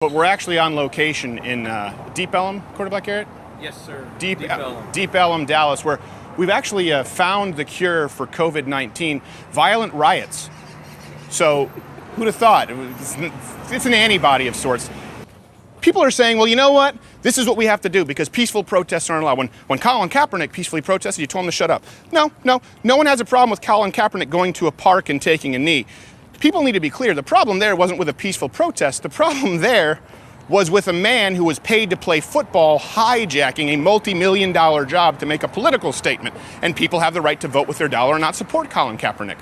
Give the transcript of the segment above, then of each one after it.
But we're actually on location in Deep Ellum, Quarterback Garrett? Yes, sir. Deep Ellum, Dallas, where we've actually found the cure for COVID-19, violent riots. So who'd have thought? It's an antibody of sorts. People are saying, well, you know what? This is what we have to do because peaceful protests aren't allowed. When Colin Kaepernick peacefully protested, you told him to shut up. No one has a problem with Colin Kaepernick going to a park and taking a knee. People need to be clear. The problem there wasn't with a peaceful protest. The problem there was with a man who was paid to play football hijacking a multi-million-dollar job to make a political statement. And people have the right to vote with their dollar and not support Colin Kaepernick.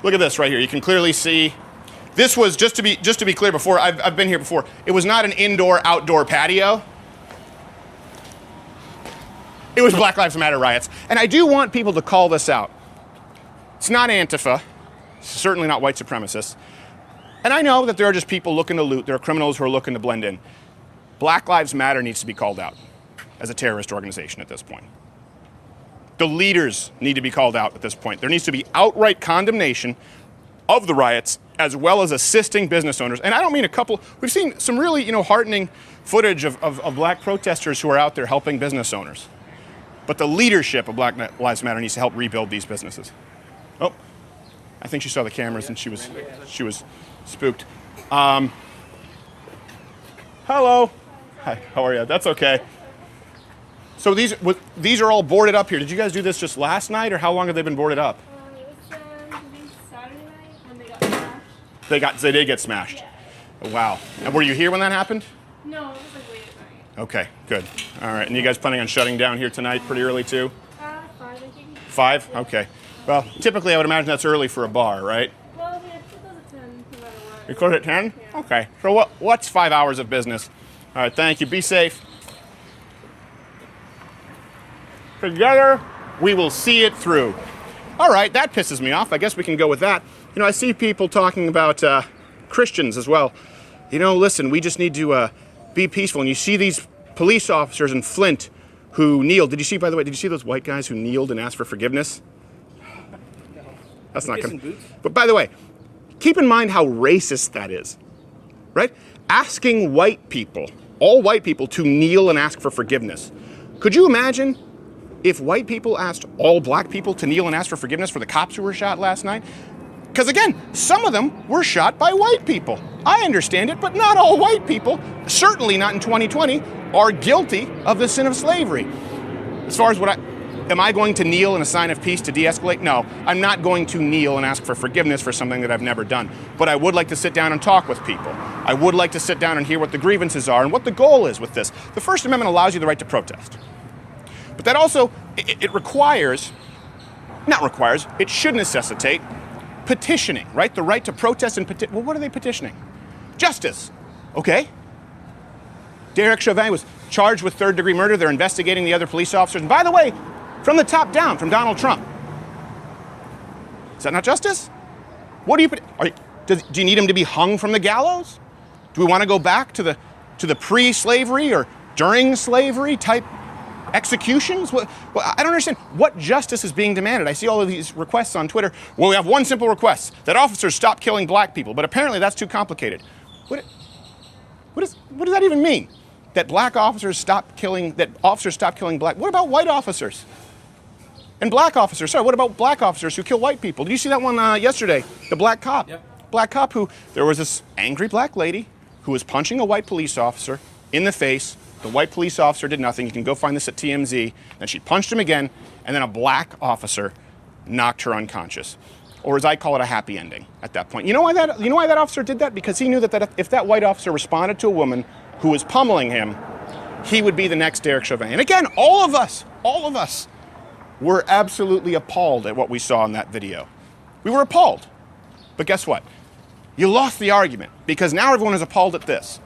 Look at this right here. You can clearly see. This was, just to be clear before, I've been here before. It was not an indoor-outdoor patio. It was Black Lives Matter riots. And I do want people to call this out. It's not Antifa. Certainly not white supremacists. And I know that there are just people looking to loot. There are criminals who are looking to blend in. Black Lives Matter needs to be called out as a terrorist organization at this point. The leaders need to be called out at this point. There needs to be outright condemnation of the riots as well as assisting business owners. And I don't mean a couple. We've seen some really, heartening footage of black protesters who are out there helping business owners. But the leadership of Black Lives Matter needs to help rebuild these businesses. Oh. I think she saw the cameras and she was spooked. Hello. Hi, how are you? That's okay. So these are all boarded up here. Did you guys do this just last night or how long have they been boarded up? It was Saturday night when they got smashed. They did get smashed. Yeah. Wow. And were you here when that happened? No, it was like late at night. Okay, good. All right. And you guys planning on shutting down here tonight pretty early too? 5, I think. 5? Okay. Well, typically I would imagine that's early for a bar, right? Well, we have to close at 10 no matter what. You close at 10? Yeah. Okay. So what's 5 hours of business? All right, thank you. Be safe. Together, we will see it through. All right, that pisses me off. I guess we can go with that. I see people talking about Christians as well. Listen, we just need to be peaceful. And you see these police officers in Flint who kneeled. Did you see those white guys who kneeled and asked for forgiveness? That's not good. But by the way, keep in mind how racist that is, right? Asking white people, all white people, to kneel and ask for forgiveness. Could you imagine if white people asked all black people to kneel and ask for forgiveness for the cops who were shot last night? Because again, some of them were shot by white people. I understand it, but not all white people, certainly not in 2020, are guilty of the sin of slavery. As far as am I going to kneel in a sign of peace to de-escalate? No, I'm not going to kneel and ask for forgiveness for something that I've never done. But I would like to sit down and talk with people. I would like to sit down and hear what the grievances are and what the goal is with this. The First Amendment allows you the right to protest. But that also, it should necessitate petitioning, right? The right to protest and petition. Well, what are they petitioning? Justice, okay? Derek Chauvin was charged with third-degree murder. They're investigating the other police officers. And by the way, from the top down, from Donald Trump. Is that not justice? What do you need him to be hung from the gallows? Do we want to go back to the pre-slavery or during slavery type executions? Well, I don't understand. What justice is being demanded? I see all of these requests on Twitter. Well, we have one simple request, that officers stop killing black people, but apparently that's too complicated. What does that even mean? That officers stop killing black. What about white officers? And black officers. Sorry, what about black officers who kill white people? Did you see that one yesterday? The black cop. Yep. Black cop there was this angry black lady who was punching a white police officer in the face. The white police officer did nothing. You can go find this at TMZ. Then she punched him again, and then a black officer knocked her unconscious. Or as I call it, a happy ending at that point. You know why that officer did that? Because he knew that if that white officer responded to a woman who was pummeling him, he would be the next Derek Chauvin. And again, all of us were absolutely appalled at what we saw in that video. We were appalled. But guess what? You lost the argument because now everyone is appalled at this.